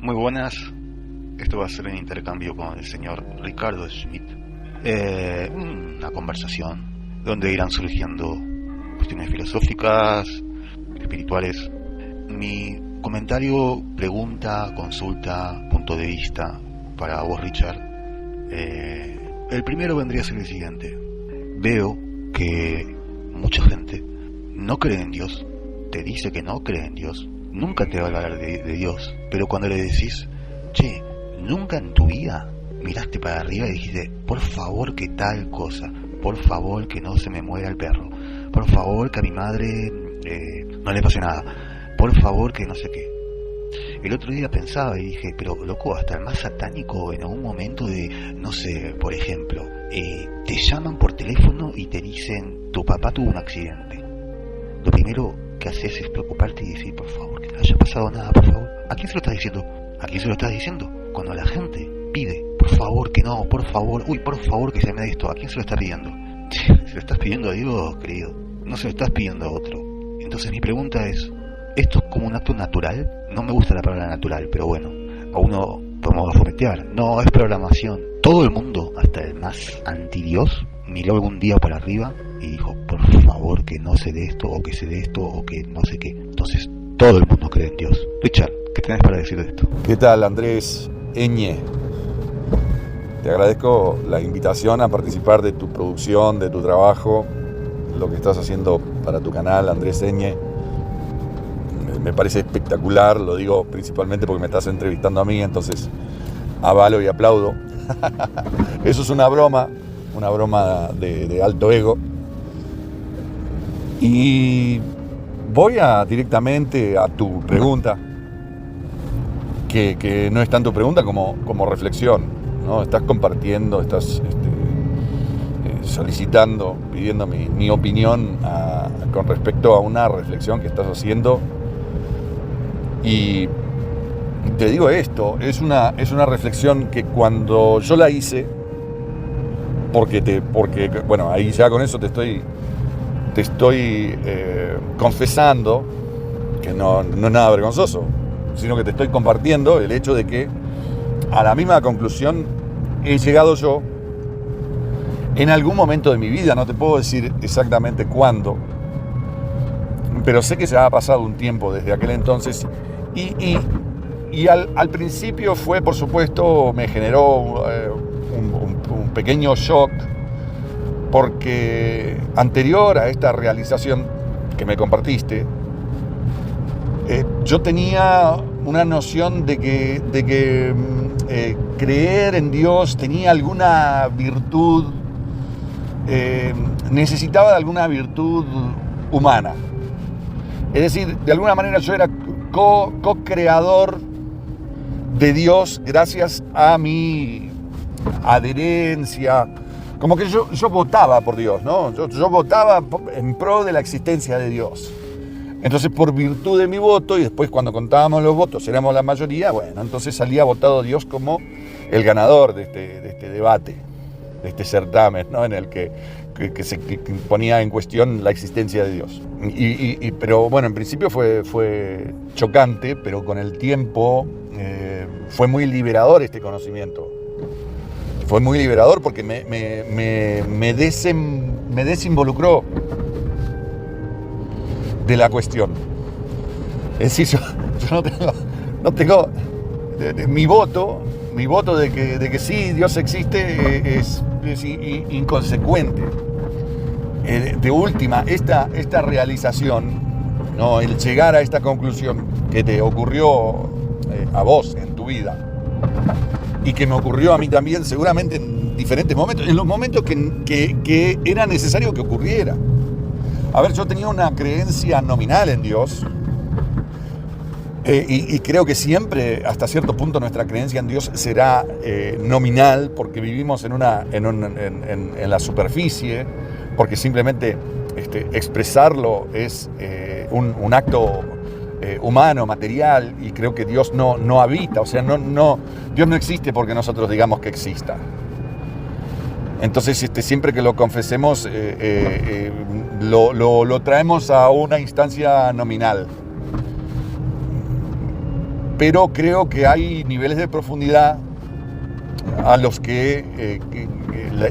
Muy buenas, esto va a ser un intercambio con el señor Ricardo Schmidt. Una conversación donde irán surgiendo cuestiones filosóficas, espirituales. Mi comentario, pregunta, consulta, punto de vista para vos, Richard. El primero vendría a ser el siguiente. Veo que mucha gente no cree en Dios, te dice que no cree en Dios, nunca te va a hablar de Dios, pero cuando le decís, che, nunca en tu vida miraste para arriba y dijiste, por favor que tal cosa, por favor que no se me muera el perro, por favor que a mi madre no le pase nada, por favor que no sé qué. El otro día pensaba y dije, pero loco, hasta el más satánico en algún momento de, no sé, por ejemplo, te llaman por teléfono y te dicen, tu papá tuvo un accidente. Lo primero que haces es preocuparte y decir, por favor, que no haya pasado nada, por favor. ¿A quién se lo estás diciendo? ¿A quién se lo estás diciendo? Cuando la gente pide, por favor, que no, por favor, uy, por favor, que se me dé esto, ¿a quién se lo está pidiendo? Se lo estás pidiendo a Dios, querido, no se lo estás pidiendo a otro. Entonces mi pregunta es, ¿esto es como un acto natural? No me gusta la palabra natural, pero bueno, a uno podemos fometear. No, es programación. Todo el mundo, hasta el más antidios, miró algún día para arriba y dijo, por favor que no se dé esto, o que se dé esto, o que no sé qué. Entonces, todo el mundo cree en Dios. Richard, ¿qué tenés para decir de esto? ¿Qué tal, Andrés Eñe? Te agradezco la invitación a participar de tu producción, de tu trabajo, lo que estás haciendo para tu canal, Andrés Eñe. Me parece espectacular, lo digo principalmente porque me estás entrevistando a mí, entonces avalo y aplaudo. Eso es una broma de alto ego. Y voy directamente a tu pregunta, que no es tanto pregunta como reflexión, ¿no? Estás compartiendo, estás solicitando, pidiendo mi opinión con respecto a una reflexión que estás haciendo. Y te digo esto, es una reflexión que cuando yo la hice, porque bueno, ahí ya con eso te estoy confesando, que no es nada vergonzoso, sino que te estoy compartiendo el hecho de que a la misma conclusión he llegado yo en algún momento de mi vida, no te puedo decir exactamente cuándo, pero sé que ya ha pasado un tiempo desde aquel entonces y al principio fue, por supuesto, me generó un pequeño shock, porque anterior a esta realización que me compartiste, yo tenía una noción de que creer en Dios tenía alguna virtud, necesitaba de alguna virtud humana. Es decir, de alguna manera yo era co-creador de Dios gracias a mi adherencia. Como que yo votaba por Dios, ¿no? Yo votaba en pro de la existencia de Dios. Entonces, por virtud de mi voto, y después cuando contábamos los votos, éramos la mayoría, bueno, entonces salía votado Dios como el ganador de este debate, de este certamen, ¿no? En el que se ponía en cuestión la existencia de Dios. Pero bueno, en principio fue chocante, pero con el tiempo fue muy liberador este conocimiento. Fue muy liberador porque me desinvolucró de la cuestión. Es decir, yo no tengo mi voto de que sí, Dios existe es inconsecuente. De última, esta realización, ¿no? El llegar a esta conclusión que te ocurrió a vos en tu vida y que me ocurrió a mí también, seguramente en diferentes momentos, en los momentos que era necesario que ocurriera. A ver, yo tenía una creencia nominal en Dios, y creo que siempre, hasta cierto punto, nuestra creencia en Dios será nominal, porque vivimos en la superficie, porque simplemente expresarlo es un acto humano, material, y creo que Dios no habita, o sea, Dios no existe porque nosotros digamos que exista. Entonces, siempre que lo confesemos, lo traemos a una instancia nominal. pero creo que hay niveles de profundidad a los que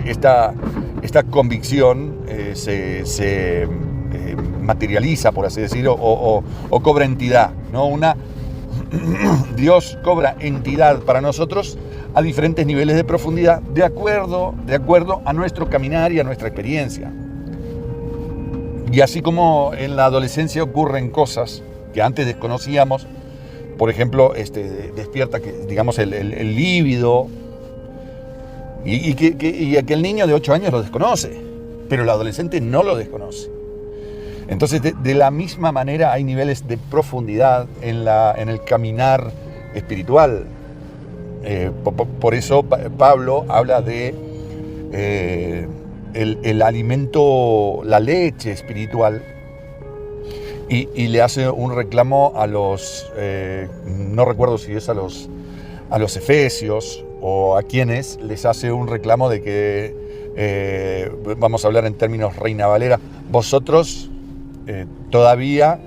esta convicción se materializa, por así decirlo, o cobra entidad, ¿no? Dios cobra entidad para nosotros a diferentes niveles de profundidad, de acuerdo a nuestro caminar y a nuestra experiencia. Y así como en la adolescencia ocurren cosas que antes desconocíamos, por ejemplo, despierta digamos el líbido, y que el niño de 8 años lo desconoce, pero el adolescente no lo desconoce. Entonces, de la misma manera hay niveles de profundidad en el caminar espiritual. Por eso Pablo habla de el alimento, la leche espiritual, y le hace un reclamo a los, no recuerdo si es a los efesios o a quienes les hace un reclamo de que, vamos a hablar en términos Reina Valera, vosotros todavía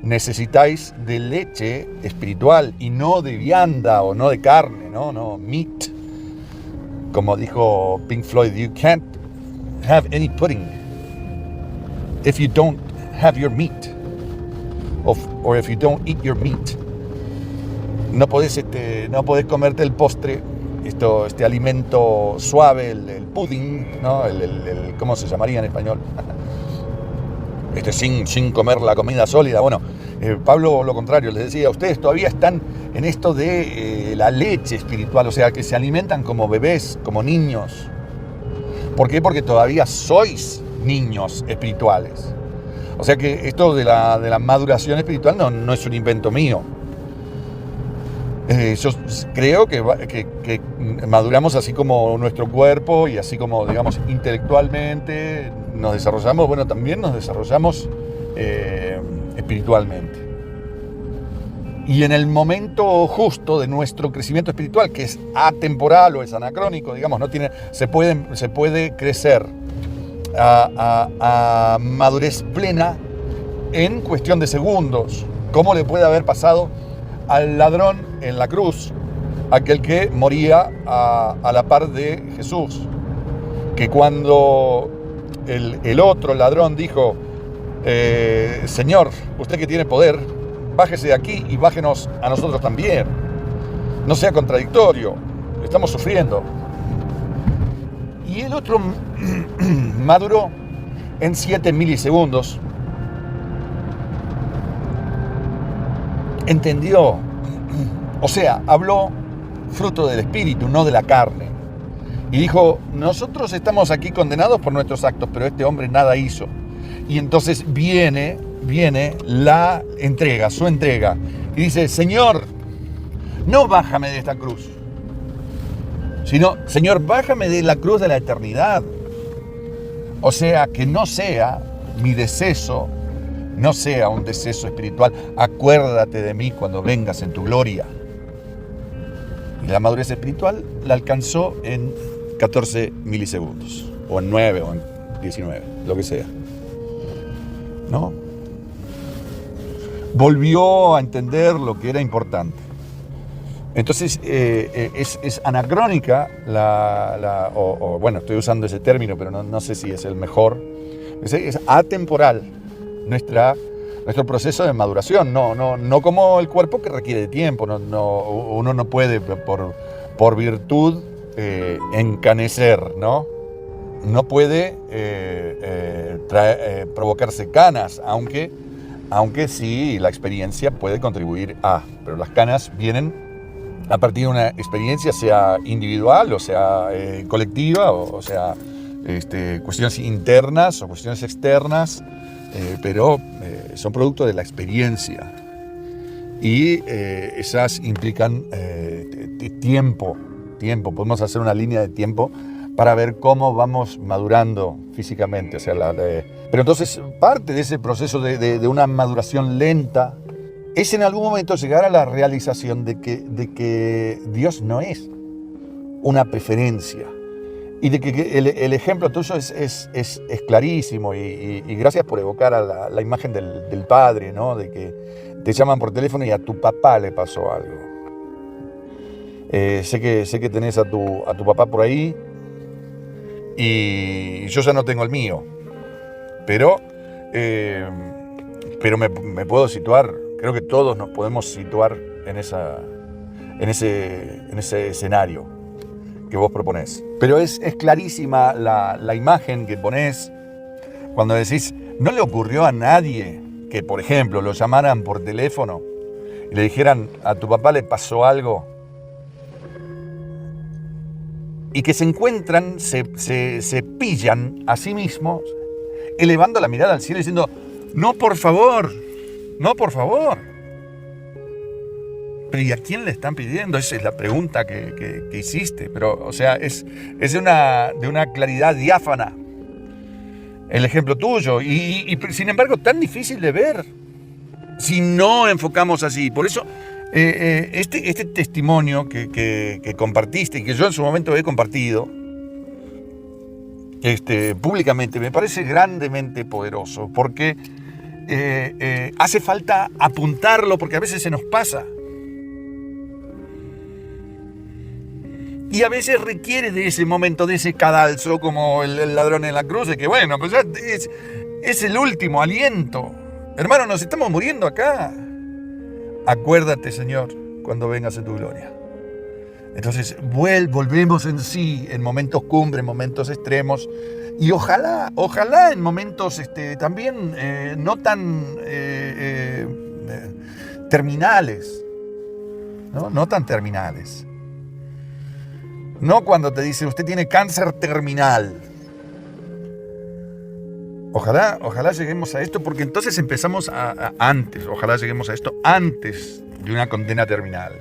necesitáis de leche espiritual y no de vianda o no de carne, no meat. Como dijo Pink Floyd, you can't have any pudding if you don't have your meat, or if you don't eat your meat. No podés comerte el postre, este alimento suave, el pudding, ¿no? ¿Cómo se llamaría en español? Sin comer la comida sólida. Bueno, Pablo lo contrario, les decía, ustedes todavía están en esto de la leche espiritual, o sea, que se alimentan como bebés, como niños. ¿Por qué? Porque todavía sois niños espirituales. O sea que esto de la maduración espiritual no es un invento mío. Yo creo que maduramos así como nuestro cuerpo y así como, digamos, intelectualmente nos desarrollamos, bueno, también nos desarrollamos espiritualmente. Y en el momento justo de nuestro crecimiento espiritual, que es atemporal o es anacrónico, digamos, se puede crecer a madurez plena en cuestión de segundos. ¿Cómo le puede haber pasado al ladrón en la cruz, aquel que moría a la par de Jesús? Que cuando el otro ladrón dijo, Señor, usted que tiene poder, bájese de aquí y bájenos a nosotros también. No sea contradictorio, estamos sufriendo. Y el otro maduró en 7 milisegundos. Entendió, o sea, habló fruto del espíritu, no de la carne. Y dijo, nosotros estamos aquí condenados por nuestros actos, pero este hombre nada hizo. Y entonces viene la entrega, su entrega. Y dice, Señor, no bájame de esta cruz, sino, Señor, bájame de la cruz de la eternidad. O sea, que no sea mi deceso, no sea un deceso espiritual. Acuérdate de mí cuando vengas en tu gloria. Y la madurez espiritual la alcanzó en 14 milisegundos, o en 9, o en 19, lo que sea. ¿No? Volvió a entender lo que era importante. Entonces es anacrónica bueno, estoy usando ese término, pero no sé si es el mejor. Es atemporal nuestro proceso de maduración, no como el cuerpo, que requiere de tiempo. Uno no puede por virtud encanecer, ¿no? No puede provocarse canas, aunque sí la experiencia puede contribuir pero las canas vienen a partir de una experiencia, sea individual o sea colectiva, o sea cuestiones internas o cuestiones externas, pero son producto de la experiencia, y esas implican tiempo. Podemos hacer una línea de tiempo para ver cómo vamos madurando físicamente. O sea, pero entonces parte de ese proceso de una maduración lenta es en algún momento llegar a la realización de que Dios no es una preferencia, y de que el ejemplo tuyo es clarísimo, y gracias por evocar a la imagen del Padre, ¿no? De te llaman por teléfono y a tu papá le pasó algo. Sé que tenés a tu papá por ahí y yo ya no tengo el mío, pero me puedo situar, creo que todos nos podemos situar en ese escenario que vos proponés. Pero es clarísima la imagen que ponés cuando decís, ¿no le ocurrió a nadie que, por ejemplo, lo llamaran por teléfono y le dijeran, a tu papá le pasó algo? Y que se encuentran, se pillan a sí mismos, elevando la mirada al cielo diciendo, no, por favor, no, por favor. Pero ¿y a quién le están pidiendo? Esa es la pregunta que hiciste. Pero, o sea, es de una claridad diáfana el ejemplo tuyo. Y sin embargo, tan difícil de ver si no enfocamos así. Por eso, este testimonio que compartiste y que yo en su momento he compartido públicamente, me parece grandemente poderoso. Porque hace falta apuntarlo, porque a veces se nos pasa. Y a veces requiere de ese momento, de ese cadalso, como el ladrón en la cruz, de que bueno, pues ya es el último aliento. Hermano, nos estamos muriendo acá. Acuérdate, Señor, cuando vengas en tu gloria. Entonces, volvemos en sí, en momentos cumbre, en momentos extremos. Y ojalá en momentos también no tan terminales. No tan terminales. No cuando te dicen, usted tiene cáncer terminal. Ojalá lleguemos a esto, porque entonces empezamos ojalá lleguemos a esto antes de una condena terminal,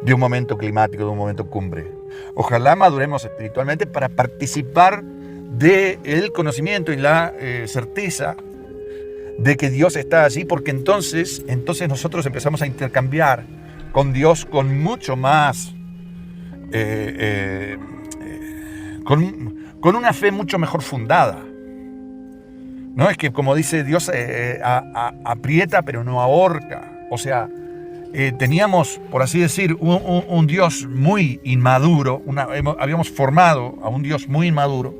de un momento climático, de un momento cumbre. Ojalá maduremos espiritualmente para participar del conocimiento y la certeza de que Dios está allí, porque entonces nosotros empezamos a intercambiar con Dios con mucho más... con una fe mucho mejor fundada. No es que, como dice Dios, aprieta pero no ahorca. O sea, teníamos, por así decir, un Dios muy inmaduro, habíamos formado a un Dios muy inmaduro,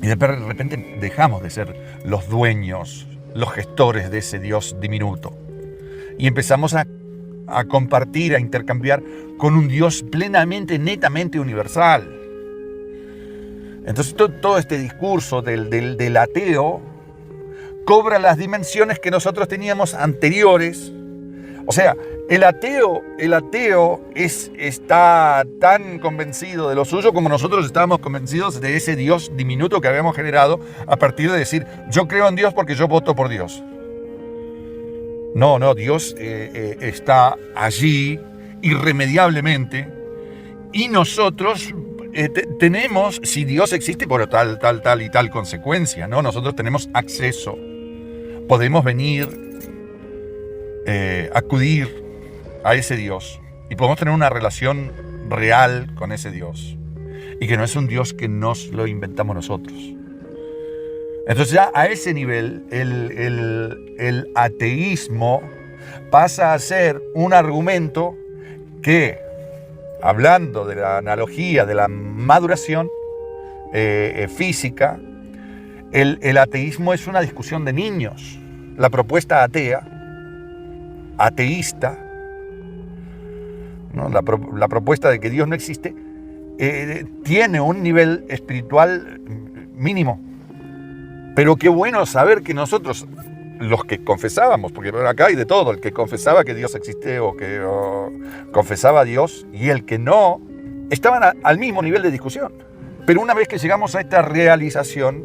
y de repente dejamos de ser los dueños, los gestores de ese Dios diminuto, y empezamos a compartir, a intercambiar con un Dios plenamente, netamente universal. Entonces todo este discurso del ateo cobra las dimensiones que nosotros teníamos anteriores. O sea, el ateo está tan convencido de lo suyo como nosotros estábamos convencidos de ese Dios diminuto que habíamos generado a partir de decir, yo creo en Dios porque yo voto por Dios. No, Dios está allí irremediablemente, y nosotros tenemos, si Dios existe, por tal y tal consecuencia, ¿no? Nosotros tenemos acceso, podemos venir, acudir a ese Dios, y podemos tener una relación real con ese Dios, y que no es un Dios que nos lo inventamos nosotros. Entonces ya a ese nivel el ateísmo pasa a ser un argumento que, hablando de la analogía de la maduración física, el ateísmo es una discusión de niños. La propuesta ateísta, ¿no? La propuesta de que Dios no existe, tiene un nivel espiritual mínimo. Pero qué bueno saber que nosotros, los que confesábamos, porque acá hay de todo, el que confesaba que Dios existe o confesaba a Dios, y el que no, estaban al mismo nivel de discusión. Pero una vez que llegamos a esta realización,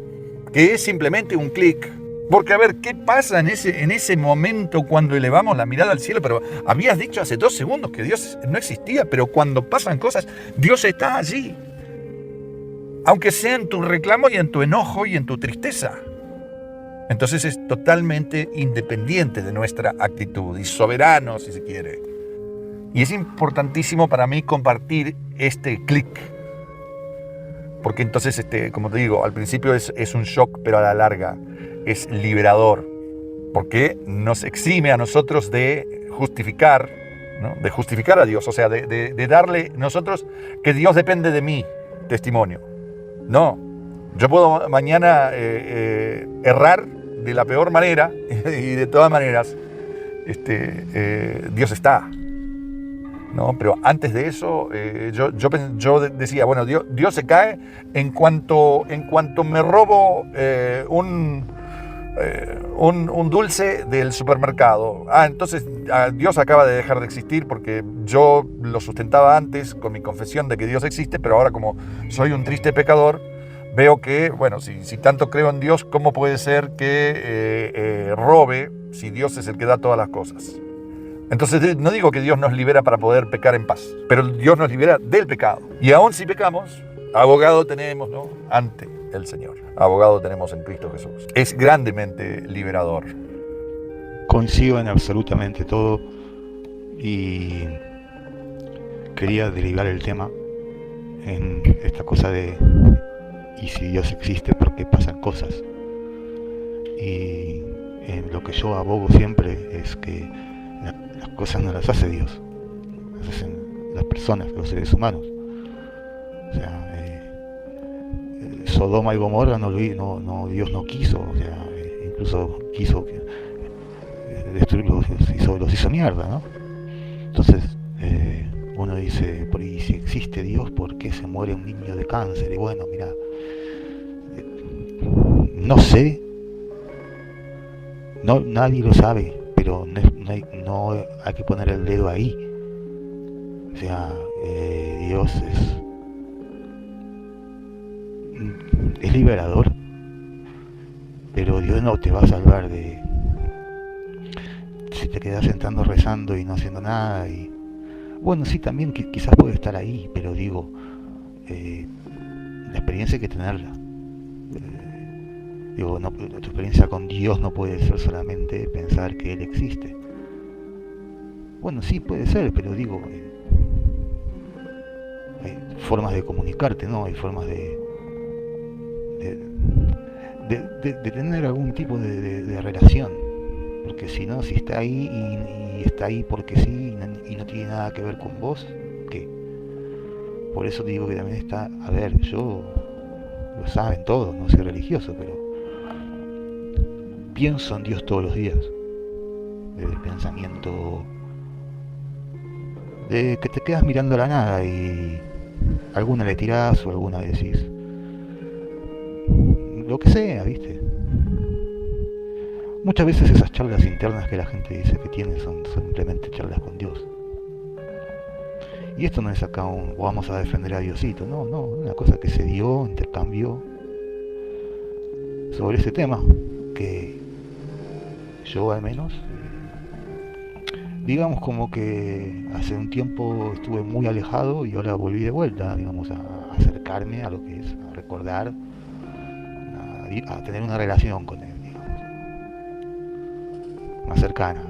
que es simplemente un clic, porque a ver, ¿qué pasa en ese momento cuando elevamos la mirada al cielo? Pero habías dicho hace 2 segundos que Dios no existía, pero cuando pasan cosas, Dios está allí. Aunque sea en tu reclamo y en tu enojo y en tu tristeza. Entonces es totalmente independiente de nuestra actitud y soberano, si se quiere. Y es importantísimo para mí compartir este clic. Porque entonces, como te digo, al principio es un shock, pero a la larga es liberador. porque nos exime a nosotros de justificar, ¿no? De justificar a Dios, o sea, de darle nosotros que Dios depende de mí, testimonio. No, yo puedo mañana errar de la peor manera y de todas maneras Dios está, ¿no? Pero antes de eso yo decía, bueno, Dios se cae en cuanto me robo un dulce del supermercado. Entonces Dios acaba de dejar de existir porque yo lo sustentaba antes con mi confesión de que Dios existe, pero ahora como soy un triste pecador, veo que, bueno, si tanto creo en Dios, ¿cómo puede ser que robe si Dios es el que da todas las cosas? Entonces no digo que Dios nos libera para poder pecar en paz, pero Dios nos libera del pecado. Y aún si pecamos, abogado tenemos, ¿no?, ante el Señor. Abogado tenemos en Cristo Jesús. Es grandemente liberador. Coincido en absolutamente todo y quería derivar el tema en esta cosa de y si Dios existe, ¿por qué pasan cosas? Y en lo que yo abogo siempre es que las cosas no las hace Dios, las hacen las personas, los seres humanos. O sea, Sodoma y Gomorra Dios no quiso, o sea, incluso quiso destruirlos, los hizo mierda, ¿no? Entonces uno dice, y si existe Dios, ¿por qué se muere un niño de cáncer? Y bueno, mira, no sé, nadie lo sabe, pero no hay que poner el dedo ahí. O sea, Dios es liberador, pero Dios no te va a salvar si te quedas sentando rezando y no haciendo nada. Y bueno, sí, también quizás puede estar ahí, pero digo, la experiencia hay que tenerla. Digo, tu experiencia con Dios no puede ser solamente pensar que Él existe. Bueno, sí puede ser, pero digo, hay formas de comunicarte, ¿no? Hay formas de tener algún tipo de relación. Porque si no, si está ahí y está ahí porque sí y no tiene nada que ver con vos, ¿qué? Por eso te digo que también está, a ver, yo lo saben todos, no soy religioso, pero pienso en Dios todos los días. El pensamiento de que te quedas mirando a la nada y alguna le tirás o alguna decís lo que sea, ¿viste? Muchas veces esas charlas internas que la gente dice que tiene son simplemente charlas con Dios. Y esto no es acá vamos a defender a Diosito, no, una cosa que se dio, intercambió sobre ese tema, que yo al menos, digamos como que hace un tiempo estuve muy alejado y ahora volví de vuelta, digamos, a acercarme a lo que es, a recordar, a tener una relación con Él, digamos, más cercana.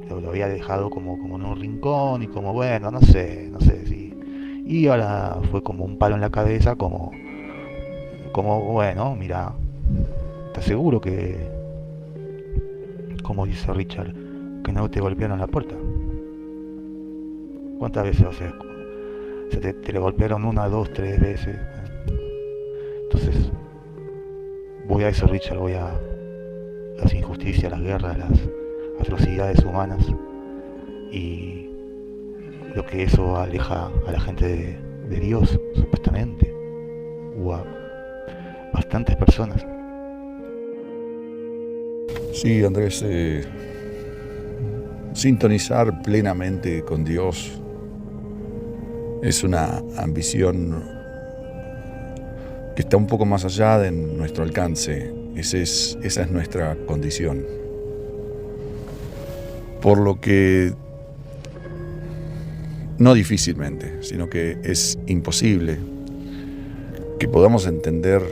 Lo había dejado como en un rincón y como, bueno, no sé si... Y ahora fue como un palo en la cabeza, como bueno, mira, ¿estás seguro que, como dice Richard, que no te golpearon la puerta? ¿Cuántas veces, o sea, te le golpearon 1, 2, 3 veces? Entonces, voy a eso, Richard, voy a las injusticias, las guerras, las atrocidades humanas y lo que eso aleja a la gente de Dios, supuestamente, o a bastantes personas. Sí, Andrés, sintonizar plenamente con Dios es una ambición que está un poco más allá de nuestro alcance. Esa es nuestra condición. Por lo que, no difícilmente, sino que es imposible que podamos entender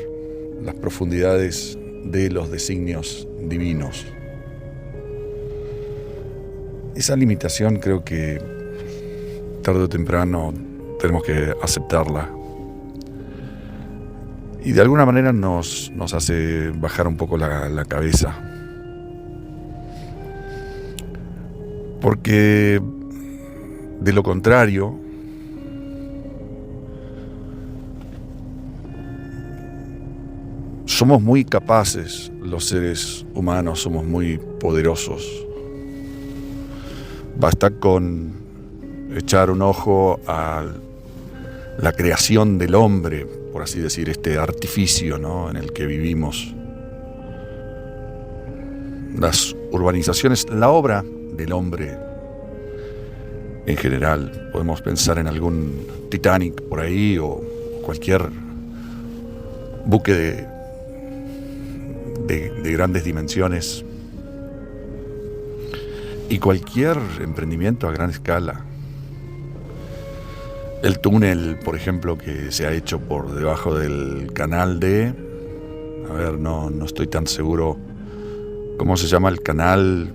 las profundidades de los designios divinos. Esa limitación creo que tarde o temprano tenemos que aceptarla. Y de alguna manera nos hace bajar un poco la cabeza. Porque de lo contrario, somos muy capaces, los seres humanos somos muy poderosos. Basta con echar un ojo a la creación del hombre, por así decir, este artificio, ¿no?, en el que vivimos. Las urbanizaciones, la obra del hombre en general. Podemos pensar en algún Titanic por ahí o cualquier buque de grandes dimensiones y cualquier emprendimiento a gran escala. El túnel, por ejemplo, que se ha hecho por debajo del canal no estoy tan seguro cómo se llama el canal,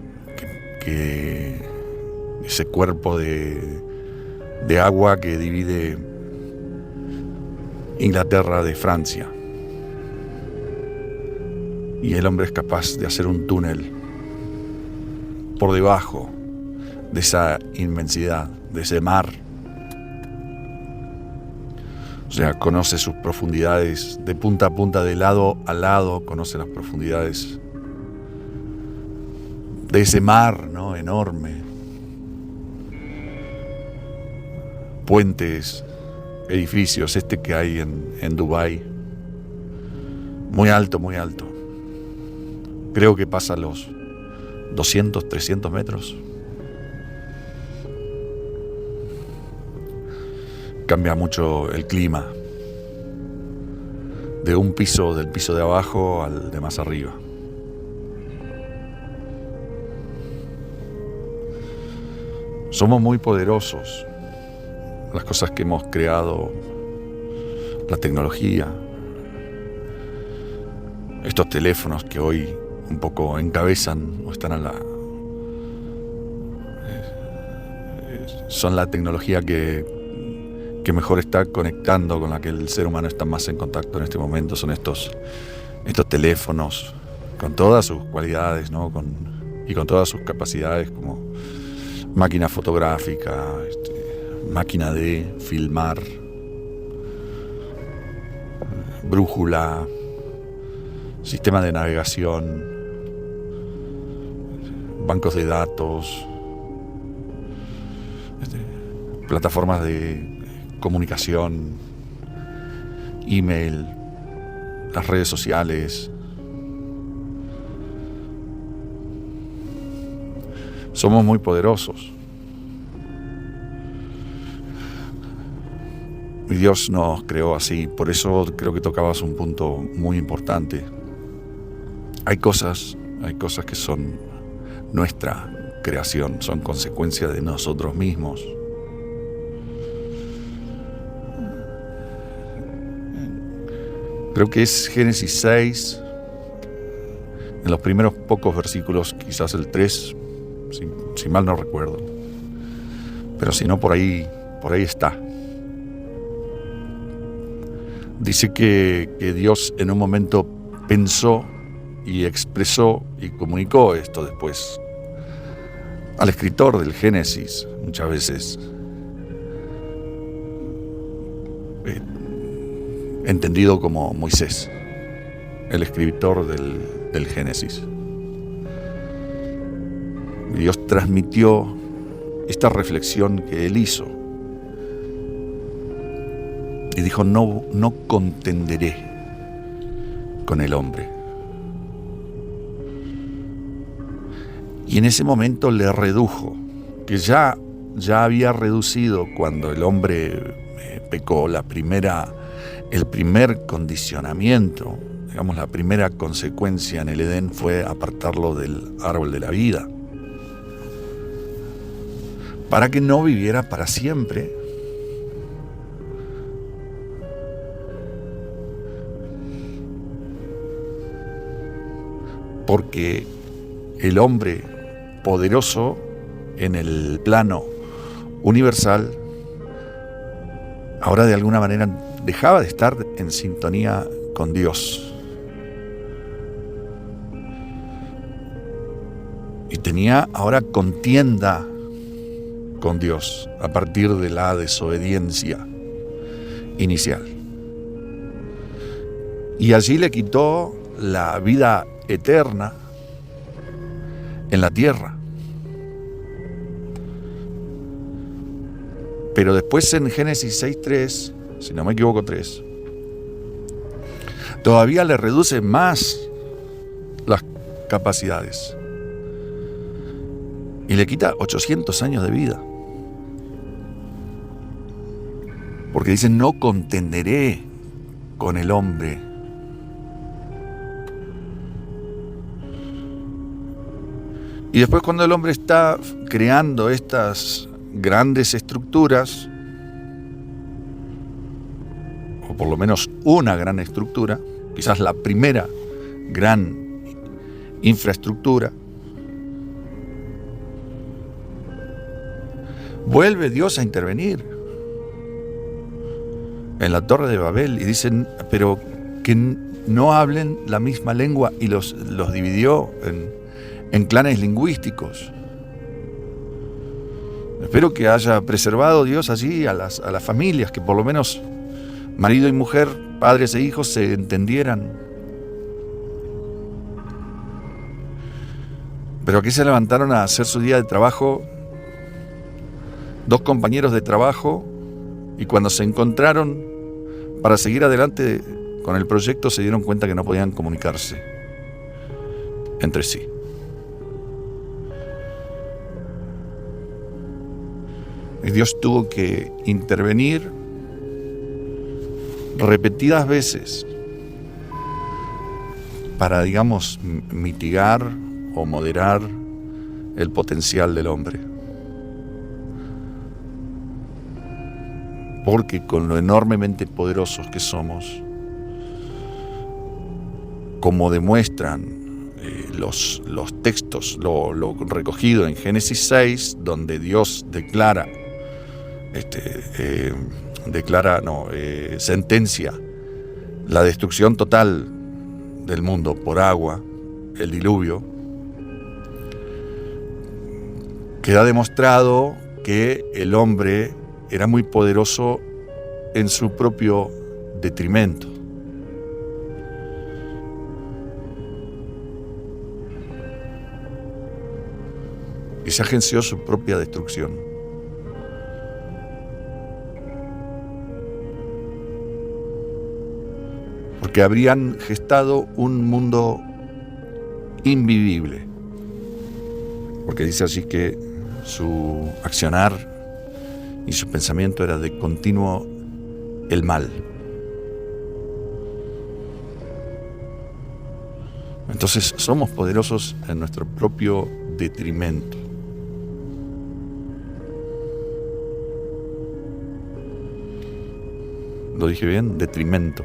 que ese cuerpo de agua que divide Inglaterra de Francia. Y el hombre es capaz de hacer un túnel por debajo de esa inmensidad, de ese mar. O sea, conoce sus profundidades de punta a punta, de lado a lado, conoce las profundidades de ese mar, ¿no?, enorme. Puentes, edificios, este que hay en Dubái, muy alto, muy alto. Creo que pasa los 200, 300 metros. Cambia mucho el clima de un piso, del piso de abajo al de más arriba. Somos muy poderosos. Las cosas que hemos creado, la tecnología, estos teléfonos que hoy un poco encabezan o están son la tecnología que mejor está conectando, con la que el ser humano está más en contacto en este momento. Son estos teléfonos con todas sus cualidades, ¿no?, y con todas sus capacidades, como máquina fotográfica, máquina de filmar, brújula, sistema de navegación, bancos de datos, plataformas de comunicación, email, las redes sociales. Somos muy poderosos. Y Dios nos creó así. Por eso creo que tocabas un punto muy importante. Hay cosas que son nuestra creación, son consecuencia de nosotros mismos. Creo que es Génesis 6, en los primeros pocos versículos, quizás el 3, si mal no recuerdo. Pero si no, por ahí está. Dice que Dios en un momento pensó y expresó y comunicó esto después al escritor del Génesis, muchas veces entendido como Moisés, el escritor del Génesis. Dios transmitió esta reflexión que él hizo y dijo: no contenderé con el hombre. Y en ese momento le redujo, que ya había reducido cuando el hombre pecó. El primer condicionamiento, digamos, la primera consecuencia en el Edén fue apartarlo del árbol de la vida, para que no viviera para siempre. Porque el hombre poderoso en el plano universal ahora de alguna manera dejaba de estar en sintonía con Dios y tenía ahora contienda con Dios a partir de la desobediencia inicial. Y allí le quitó la vida eterna en la tierra. Pero después en Génesis 6:3, si no me equivoco 3, todavía le reduce más las capacidades y le quita 800 años de vida. Porque dice, no contenderé con el hombre. Y después, cuando el hombre está creando estas grandes estructuras, o por lo menos una gran estructura, quizás la primera gran infraestructura, vuelve Dios a intervenir en la Torre de Babel y dicen, pero que no hablen la misma lengua, y los dividió en clanes lingüísticos. Espero que haya preservado Dios allí a las familias, que por lo menos marido y mujer, padres e hijos se entendieran. Pero aquí se levantaron a hacer su día de trabajo 2 compañeros de trabajo, y cuando se encontraron para seguir adelante con el proyecto se dieron cuenta que no podían comunicarse entre sí. Y Dios tuvo que intervenir repetidas veces para, digamos, mitigar o moderar el potencial del hombre. Porque con lo enormemente poderosos que somos, como demuestran los textos, lo recogido en Génesis 6, donde Dios sentencia la destrucción total del mundo por agua, el diluvio, queda demostrado que el hombre era muy poderoso en su propio detrimento. Y se agenció su propia destrucción. Porque habrían gestado un mundo invivible. Porque dice así que su accionar y su pensamiento era de continuo el mal. Entonces somos poderosos en nuestro propio detrimento. ¿Lo dije bien? Detrimento.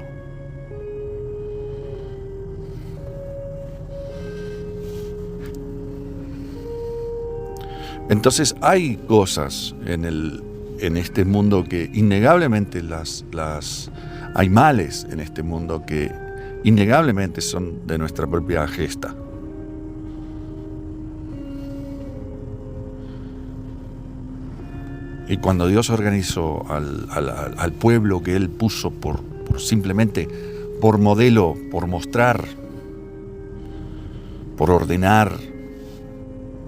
Entonces hay cosas en este mundo que innegablemente hay males en este mundo que innegablemente son de nuestra propia gesta. Y cuando Dios organizó al pueblo que Él puso simplemente por modelo, por mostrar, por ordenar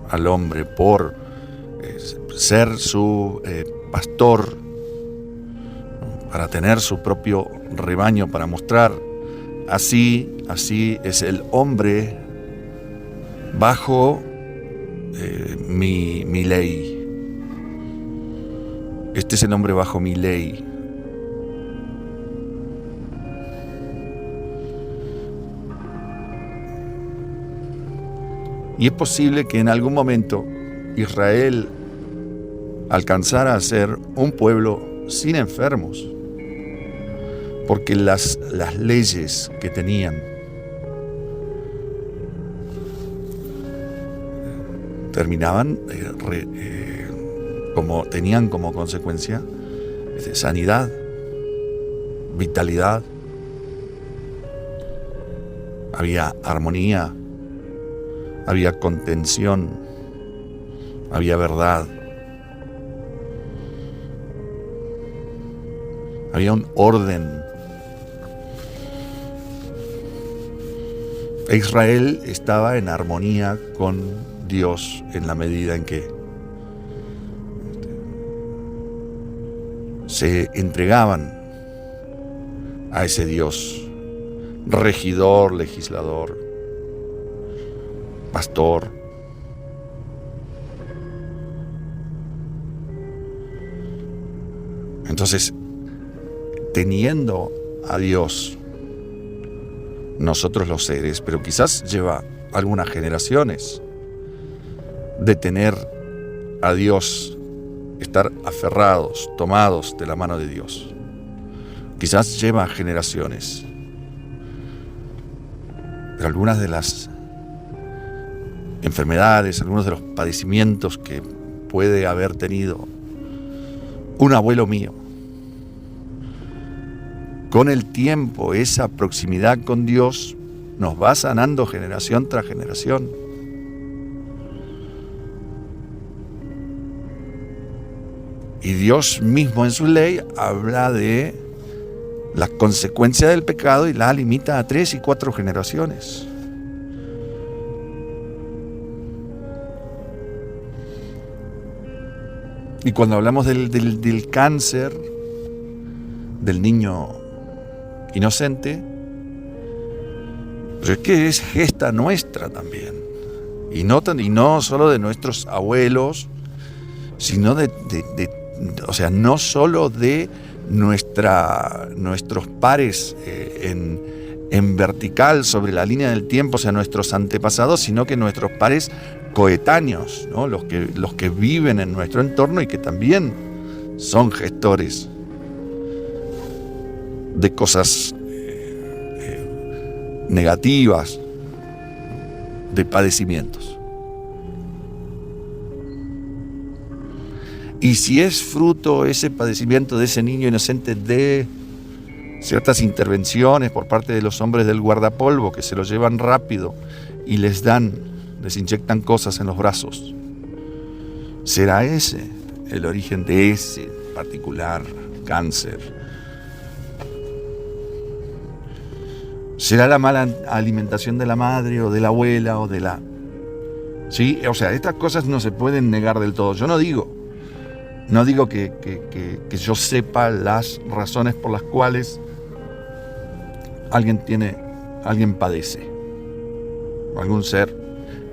al hombre, por ser su pastor, para tener su propio rebaño, para mostrar, así es el hombre bajo mi ley. Este es el hombre bajo mi ley. Y es posible que en algún momento Israel alcanzara a ser un pueblo sin enfermos, porque las leyes que tenían terminaban tenían como consecuencia sanidad, vitalidad, había armonía, había contención, había verdad. Había un orden. Israel estaba en armonía con Dios en la medida en que se entregaban a ese Dios, regidor, legislador, pastor. Entonces, teniendo a Dios, nosotros los seres, pero quizás lleva algunas generaciones de tener a Dios, estar aferrados, tomados de la mano de Dios. Quizás lleva generaciones. Pero algunas de las enfermedades, algunos de los padecimientos que puede haber tenido un abuelo mío, con el tiempo, esa proximidad con Dios nos va sanando generación tras generación. Y Dios mismo en su ley habla de la consecuencia del pecado y la limita a 3 y 4 generaciones. Y cuando hablamos del cáncer, del niño inocente, pues es que es gesta nuestra también. Y no solo de nuestros abuelos, sino o sea, no solo de nuestros pares en vertical sobre la línea del tiempo, o sea, nuestros antepasados, sino que nuestros pares coetáneos, ¿no? Los que viven en nuestro entorno y que también son gestores de cosas negativas, de padecimientos. Y si es fruto ese padecimiento de ese niño inocente de ciertas intervenciones por parte de los hombres del guardapolvo que se lo llevan rápido y les inyectan cosas en los brazos, ¿será ese el origen de ese particular cáncer? ¿Será la mala alimentación de la madre o de la abuela o de la... Sí, o sea, estas cosas no se pueden negar del todo. Yo no digo que yo sepa las razones por las cuales alguien padece, o algún ser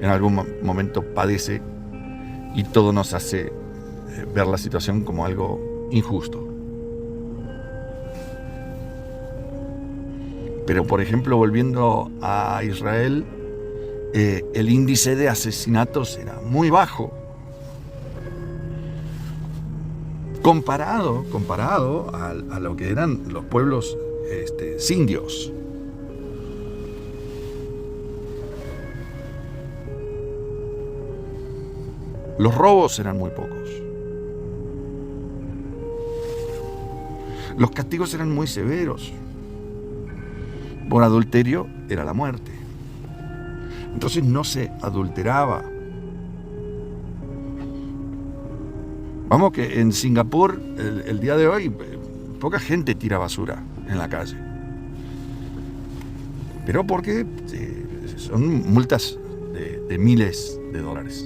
en algún momento padece, y todo nos hace ver la situación como algo injusto. Pero, por ejemplo, volviendo a Israel, el índice de asesinatos era muy bajo. Comparado a lo que eran los pueblos sindios. Los robos eran muy pocos. Los castigos eran muy severos. Por adulterio era la muerte. Entonces no se adulteraba. Vamos, que en Singapur el día de hoy poca gente tira basura en la calle. Pero porque son multas de miles de dólares.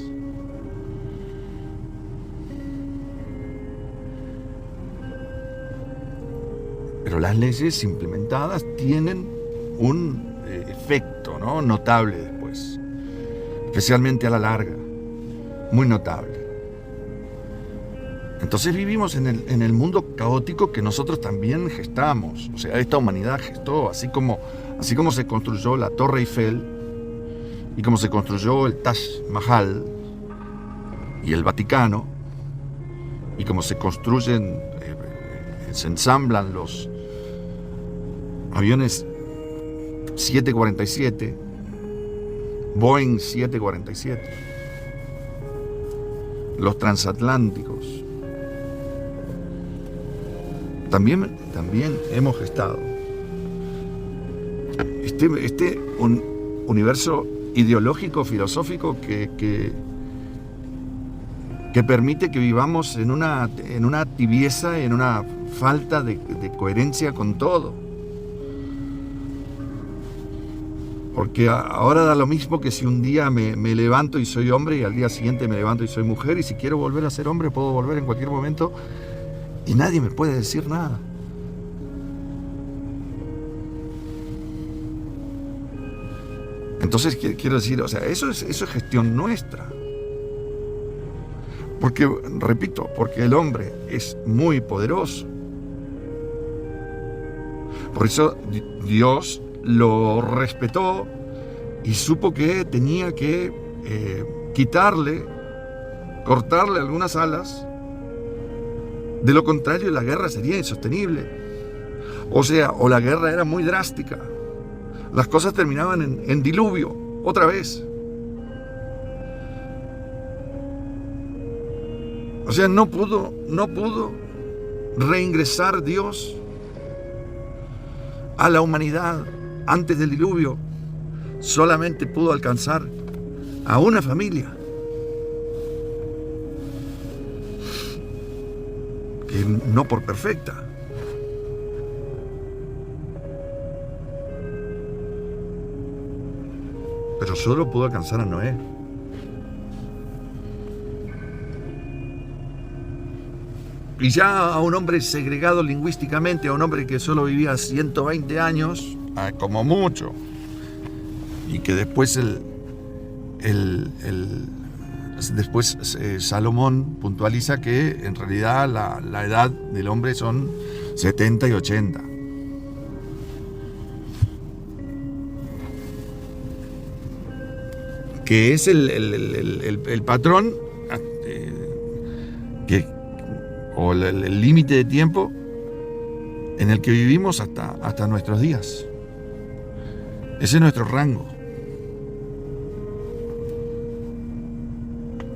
Pero las leyes implementadas tienen un efecto, ¿no?, notable después, especialmente a la larga, muy notable. Entonces vivimos en el mundo caótico que nosotros también gestamos. O sea, esta humanidad gestó, así como se construyó la Torre Eiffel y como se construyó el Taj Mahal y el Vaticano, y como se construyen, se ensamblan los aviones 747, Boeing 747, los transatlánticos. También hemos gestado un universo ideológico, filosófico que permite que vivamos en una tibieza, en una falta de coherencia con todo. Porque ahora da lo mismo que si un día me levanto y soy hombre y al día siguiente me levanto y soy mujer, y si quiero volver a ser hombre puedo volver en cualquier momento y nadie me puede decir nada. Entonces quiero decir, o sea, eso es gestión nuestra. Porque, repito, porque el hombre es muy poderoso. Por eso Dios lo respetó y supo que tenía que cortarle algunas alas. De lo contrario, la guerra sería insostenible. O sea, o la guerra era muy drástica. Las cosas terminaban en diluvio, otra vez. O sea, no pudo reingresar Dios a la humanidad antes del diluvio. Solamente pudo alcanzar a una familia. Que no por perfecta. Pero solo pudo alcanzar a Noé. Y ya a un hombre segregado lingüísticamente, a un hombre que solo vivía 120 años, como mucho, y que después después Salomón puntualiza que en realidad la edad del hombre son 70 y 80. Que es el patrón o el límite de tiempo en el que vivimos hasta nuestros días. Ese es nuestro rango.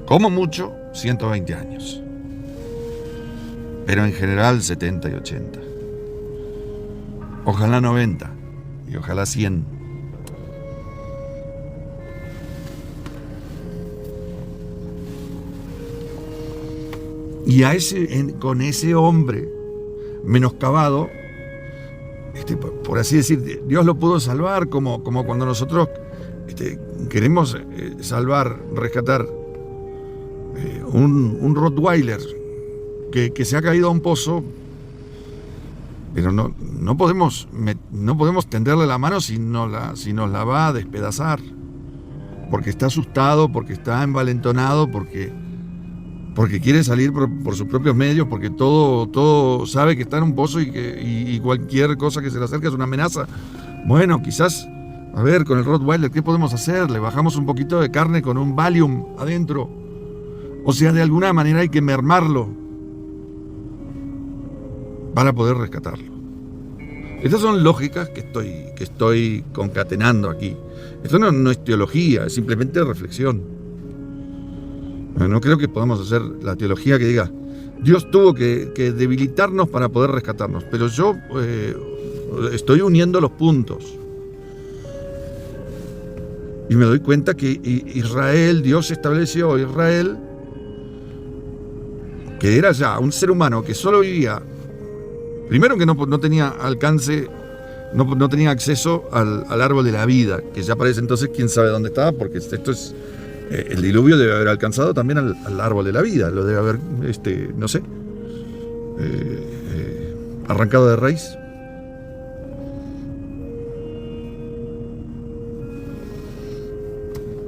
Como mucho, 120 años. Pero en general 70 y 80. Ojalá 90 y ojalá 100. Y con ese hombre menoscabado, por así decir, Dios lo pudo salvar, como cuando nosotros queremos rescatar un Rottweiler que se ha caído a un pozo, pero no podemos tenderle la mano si nos la va a despedazar, porque está asustado, porque está envalentonado, porque quiere salir por sus propios medios, porque todo sabe que está en un pozo y cualquier cosa que se le acerque es una amenaza. Bueno, quizás, a ver, con el Rottweiler, ¿qué podemos hacer? Le bajamos un poquito de carne con un Valium adentro. O sea, de alguna manera hay que mermarlo para poder rescatarlo. Estas son lógicas que estoy concatenando aquí. Esto no es teología, es simplemente reflexión. No creo que podamos hacer la teología que diga Dios tuvo que debilitarnos para poder rescatarnos, pero yo estoy uniendo los puntos y me doy cuenta que Dios estableció a Israel, que era ya un ser humano que solo vivía, primero que no tenía alcance, no tenía acceso al árbol de la vida, que ya parece entonces quién sabe dónde estaba, porque esto es el diluvio debe haber alcanzado también al árbol de la vida, lo debe haber, no sé, arrancado de raíz.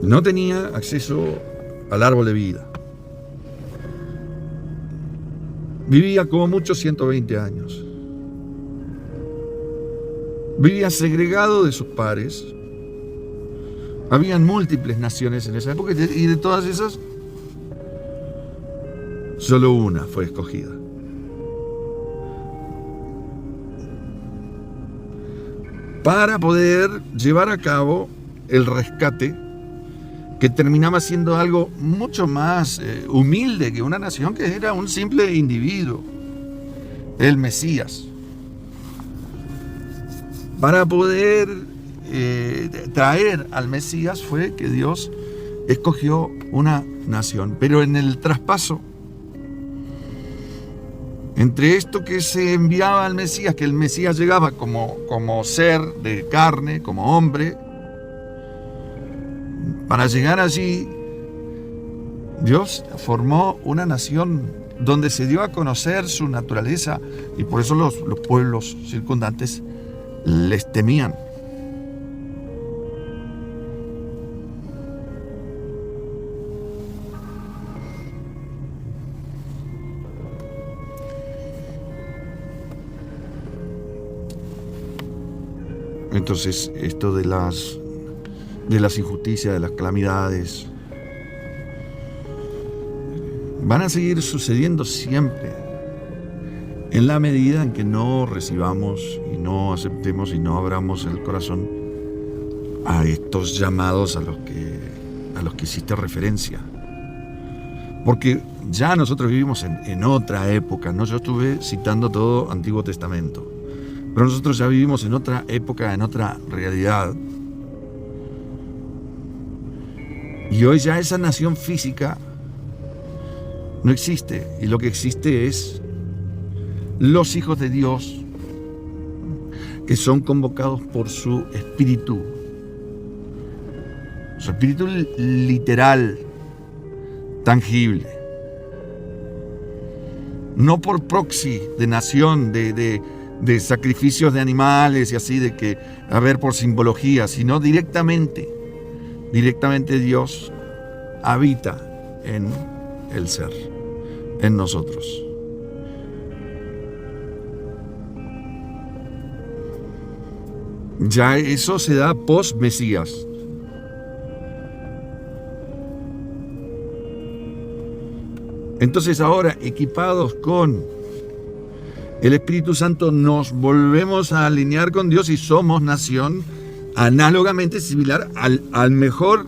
No tenía acceso al árbol de vida. Vivía como mucho 120 años. Vivía segregado de sus pares. Habían múltiples naciones en esa época y de todas esas, solo una fue escogida. Para poder llevar a cabo el rescate, que terminaba siendo algo mucho más humilde que una nación que era un simple individuo, el Mesías. Para poder traer al Mesías fue que Dios escogió una nación. Pero en el traspaso Entre esto que se enviaba al Mesías, que el Mesías llegaba como ser de carne, como hombre, para llegar allí, Dios formó una nación donde se dio a conocer su naturaleza, y por eso los pueblos circundantes les temían. Entonces, esto de las injusticias, de las calamidades, van a seguir sucediendo siempre, en la medida en que no recibamos y no aceptemos y no abramos el corazón a estos llamados a los que hiciste referencia. Porque ya nosotros vivimos en otra época, ¿no? Yo estuve citando todo Antiguo Testamento, pero nosotros ya vivimos en otra época, en otra realidad. Y hoy ya esa nación física no existe, y lo que existe es los hijos de Dios que son convocados por su espíritu literal, tangible, no por proxy de nación, de sacrificios de animales y así, de que, a ver, por simbología, sino directamente Dios habita en el ser, en nosotros. Ya eso se da post-Mesías. Entonces ahora, equipados con el Espíritu Santo, nos volvemos a alinear con Dios y somos nación análogamente similar al mejor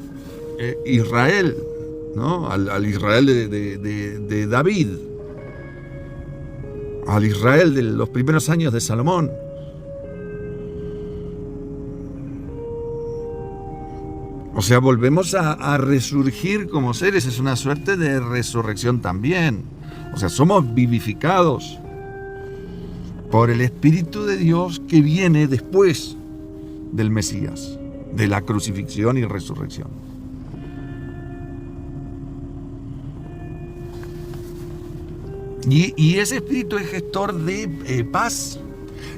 Israel, ¿no? Al Israel de David, al Israel de los primeros años de Salomón. O sea, volvemos a resurgir como seres, es una suerte de resurrección también. O sea, somos vivificados por el Espíritu de Dios que viene después del Mesías, de la crucifixión y resurrección. Y ese Espíritu es gestor de paz,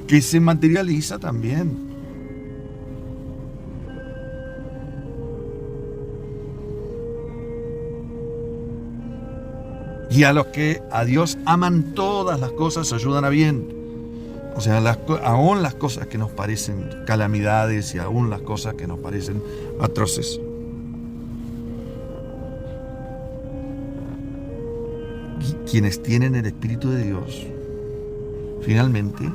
que se materializa también. Y a los que a Dios aman, todas las cosas ayudan a bien. O sea, aún las cosas que nos parecen calamidades y aún las cosas que nos parecen atroces. Y quienes tienen el Espíritu de Dios, finalmente,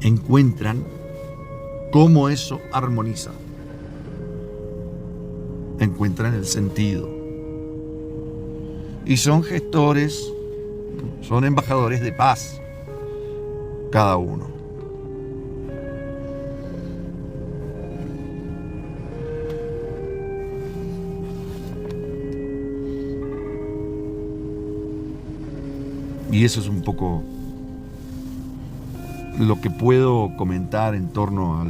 encuentran cómo eso armoniza. Encuentran el sentido. Y son gestores, son embajadores de paz, cada uno. Y eso es un poco lo que puedo comentar en torno a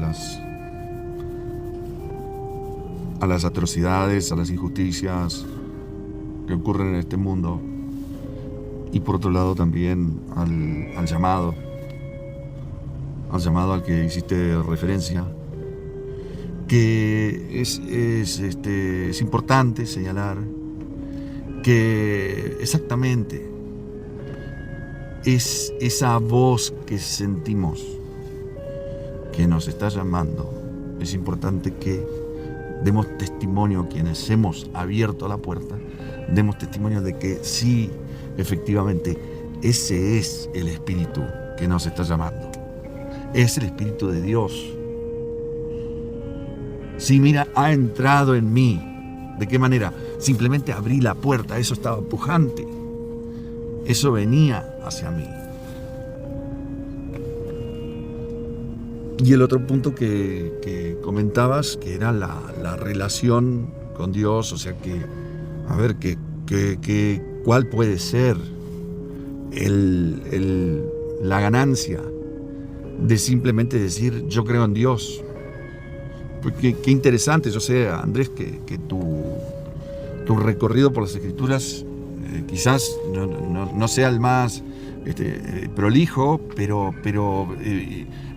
las atrocidades, a las injusticias que ocurren en este mundo, y por otro lado también al llamado al que hiciste referencia, que es importante señalar que exactamente es esa voz que sentimos que nos está llamando. Es importante que demos testimonio, quienes hemos abierto la puerta, demos testimonio de que sí, efectivamente, ese es el Espíritu que nos está llamando. Es el Espíritu de Dios. Sí, mira, ha entrado en mí. ¿De qué manera? Simplemente abrí la puerta, eso estaba pujante. Eso venía hacia mí. Y el otro punto que comentabas, que era la relación con Dios, o sea que, a ver, ¿cuál puede ser la ganancia de simplemente decir yo creo en Dios. Porque, qué interesante, yo sé, Andrés, que tu recorrido por las Escrituras quizás no sea el más prolijo, pero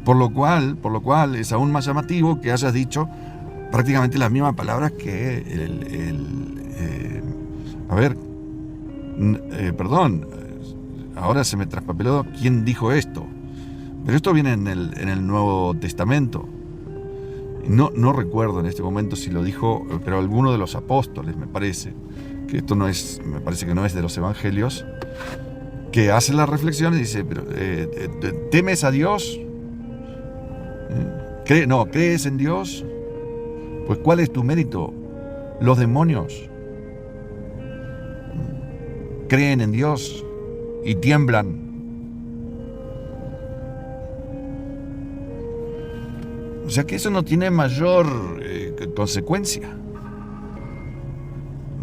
por lo cual es aún más llamativo que hayas dicho prácticamente las mismas palabras que perdón, ahora se me traspapeló quién dijo esto, pero esto viene en el Nuevo Testamento. No recuerdo en este momento si lo dijo, pero alguno de los apóstoles, me parece que me parece que no es de los evangelios, que hace la reflexión y dice, pero ¿temes a Dios? ¿Crees en Dios? Pues ¿cuál es tu mérito? Los demonios creen en Dios y tiemblan. O sea que eso no tiene mayor consecuencia.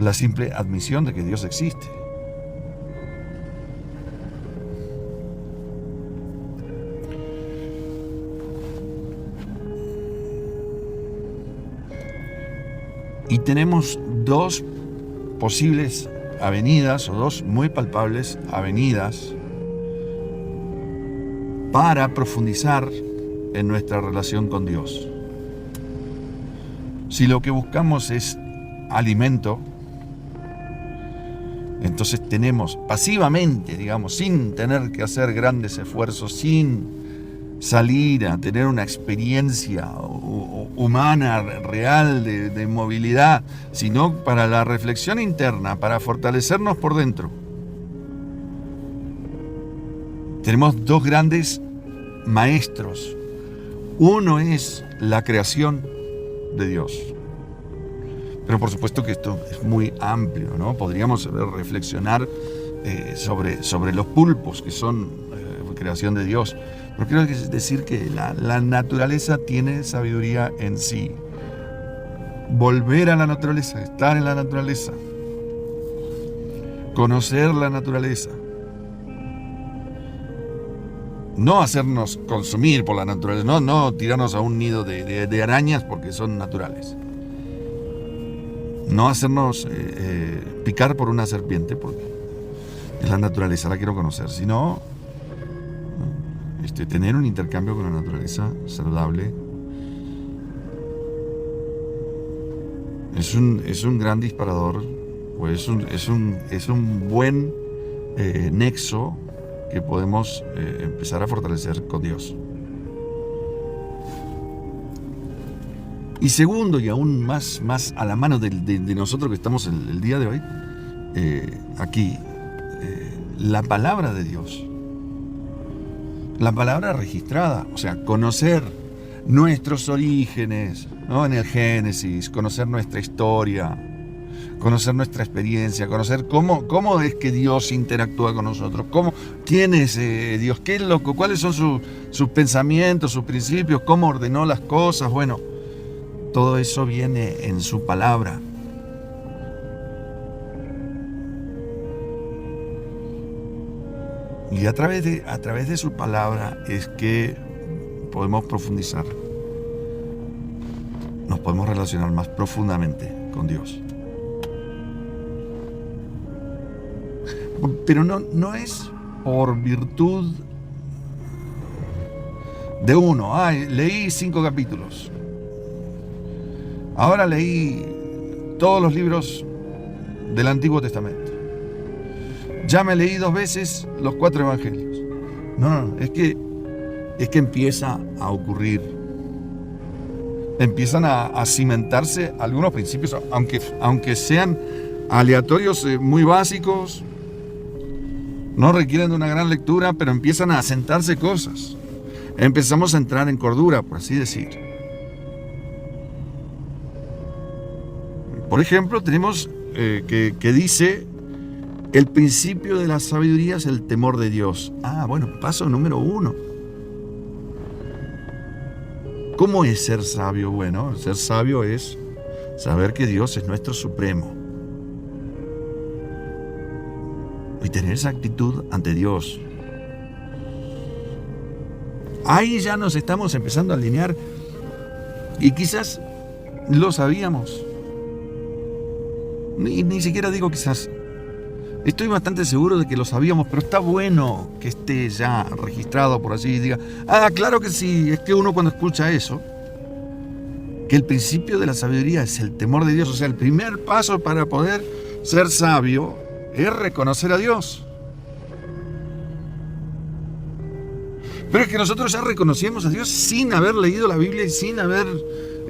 La simple admisión de que Dios existe. Y tenemos dos posibles avenidas, o dos muy palpables avenidas, para profundizar en nuestra relación con Dios. Si lo que buscamos es alimento, entonces tenemos pasivamente, digamos, sin tener que hacer grandes esfuerzos, sin salir a tener una experiencia humana, real, de movilidad, sino para la reflexión interna, para fortalecernos por dentro. Tenemos dos grandes maestros. Uno es la creación de Dios. Pero por supuesto que esto es muy amplio, ¿no? Podríamos reflexionar sobre los pulpos, que son creación de Dios. Pero quiero decir que la naturaleza tiene sabiduría en sí. Volver a la naturaleza, estar en la naturaleza, conocer la naturaleza. No hacernos consumir por la naturaleza, no tirarnos a un nido de arañas porque son naturales. No hacernos picar por una serpiente porque es la naturaleza, la quiero conocer, sino tener un intercambio con la naturaleza saludable. Es un gran disparador, pues es un buen nexo que podemos empezar a fortalecer con Dios. Y segundo, y aún más a la mano de nosotros que estamos el día de hoy, aquí, la palabra de Dios. La palabra registrada, o sea, conocer nuestros orígenes, ¿no? En el Génesis, conocer nuestra historia, conocer nuestra experiencia, conocer cómo es que Dios interactúa con nosotros, quién es Dios, qué es loco, cuáles son sus pensamientos, sus principios, cómo ordenó las cosas. Bueno, todo eso viene en su palabra. Y a través de su palabra es que podemos profundizar, nos podemos relacionar más profundamente con Dios. Pero no es por virtud de uno. Leí 5 capítulos. Ahora leí todos los libros del Antiguo Testamento. Ya me leí 2 veces los 4 evangelios. No, es que empieza a ocurrir. Empiezan a cimentarse algunos principios, aunque sean aleatorios, muy básicos, no requieren de una gran lectura, pero empiezan a asentarse cosas. Empezamos a entrar en cordura, por así decir. Por ejemplo, tenemos que dice: el principio de la sabiduría es el temor de Dios. Bueno, paso número 1. ¿Cómo es ser sabio? Bueno, ser sabio es saber que Dios es nuestro supremo. y tener esa actitud ante Dios. Ahí ya nos estamos empezando a alinear y quizás lo sabíamos. Ni siquiera digo quizás. Estoy bastante seguro de que lo sabíamos, pero está bueno que esté ya registrado por allí y diga, claro que sí, es que uno cuando escucha eso, que el principio de la sabiduría es el temor de Dios, o sea, el primer paso para poder ser sabio es reconocer a Dios. Pero es que nosotros ya reconocíamos a Dios sin haber leído la Biblia y sin haber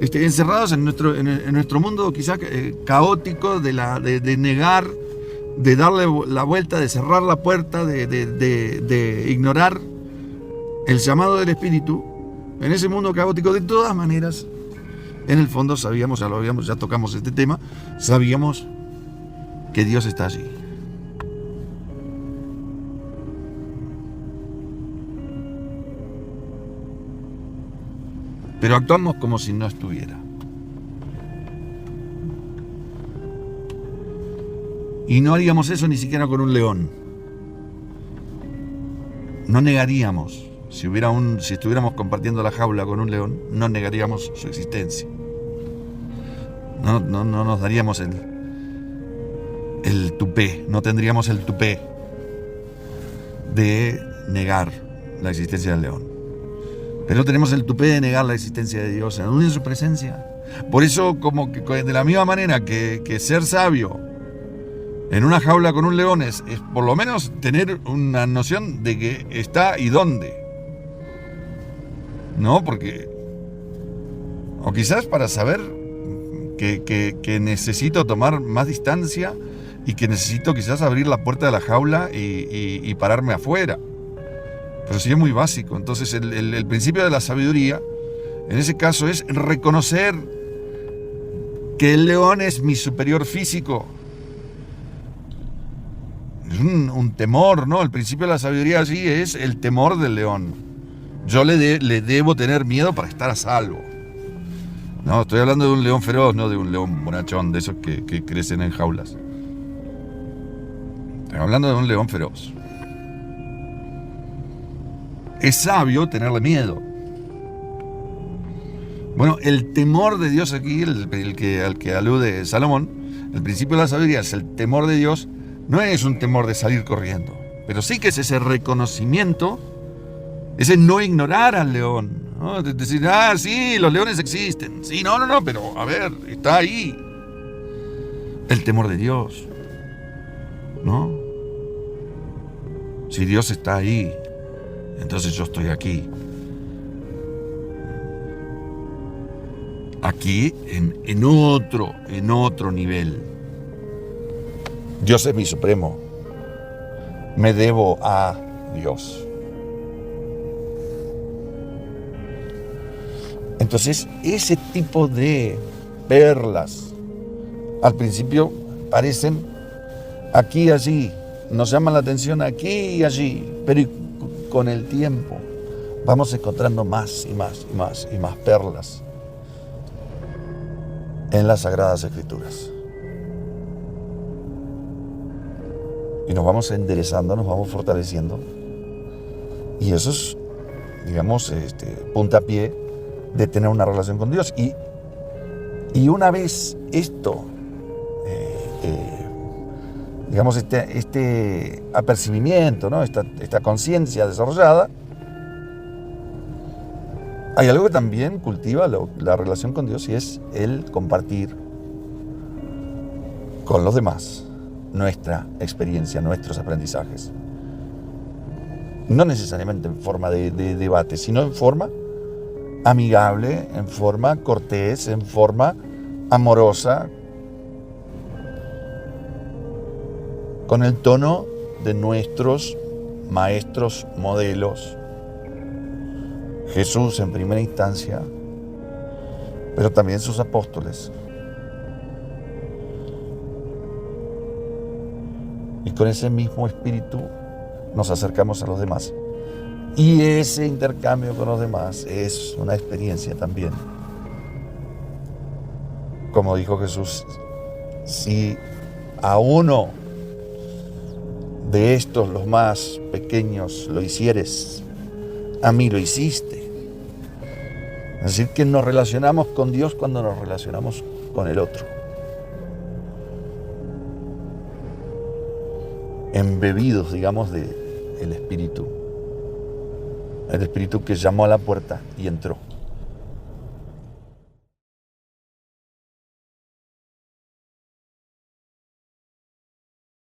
encerrados en nuestro mundo quizá caótico de negar, de darle la vuelta, de cerrar la puerta, de ignorar el llamado del Espíritu. En ese mundo caótico, de todas maneras, en el fondo sabíamos, ya tocamos este tema, sabíamos que Dios está allí. Pero actuamos como si no estuviera. Y no haríamos eso ni siquiera con un león. No negaríamos, si estuviéramos compartiendo la jaula con un león, no negaríamos su existencia. No nos daríamos el tupé, no tendríamos el tupé de negar la existencia del león. Pero tenemos el tupé de negar la existencia de Dios, aún en su presencia. Por eso, como que de la misma manera que ser sabio en una jaula con un león es por lo menos tener una noción de que está y dónde. ¿No? Porque... O quizás para saber que necesito tomar más distancia y que necesito quizás abrir la puerta de la jaula y pararme afuera. Pero sí es muy básico. Entonces el principio de la sabiduría, en ese caso, es reconocer que el león es mi superior físico. Es un temor, ¿no? El principio de la sabiduría allí es el temor del león. Yo le debo tener miedo para estar a salvo. No, estoy hablando de un león feroz, no de un león bonachón, de esos que crecen en jaulas. Estoy hablando de un león feroz. Es sabio tenerle miedo. Bueno, el temor de Dios aquí, al que alude Salomón, el principio de la sabiduría es el temor de Dios, no es un temor de salir corriendo, pero sí que es ese reconocimiento, ese no ignorar al león, ¿no? De decir, sí, los leones existen, sí, no, pero a ver, está ahí. El temor de Dios, ¿no? Si Dios está ahí, entonces yo estoy aquí. Aquí en otro nivel. Dios es mi supremo. Me debo a Dios. Entonces, ese tipo de perlas, al principio parecen aquí y allí, nos llaman la atención aquí y allí, pero con el tiempo vamos encontrando más y más perlas en las Sagradas Escrituras. Y nos vamos enderezando, nos vamos fortaleciendo. Y eso es, digamos, puntapié de tener una relación con Dios. Y una vez esto, digamos, este apercibimiento, ¿no? esta conciencia desarrollada, hay algo que también cultiva la relación con Dios y es el compartir con los demás nuestra experiencia, nuestros aprendizajes. No necesariamente en forma de debate, sino en forma amigable, en forma cortés, en forma amorosa, con el tono de nuestros maestros, modelos, Jesús en primera instancia, pero también sus apóstoles. Y con ese mismo espíritu nos acercamos a los demás. Y ese intercambio con los demás es una experiencia también. Como dijo Jesús, si a uno de estos, los más pequeños, lo hicieres, a mí lo hiciste. Es decir, que nos relacionamos con Dios cuando nos relacionamos con el otro. Embebidos, digamos, del Espíritu. El Espíritu que llamó a la puerta y entró.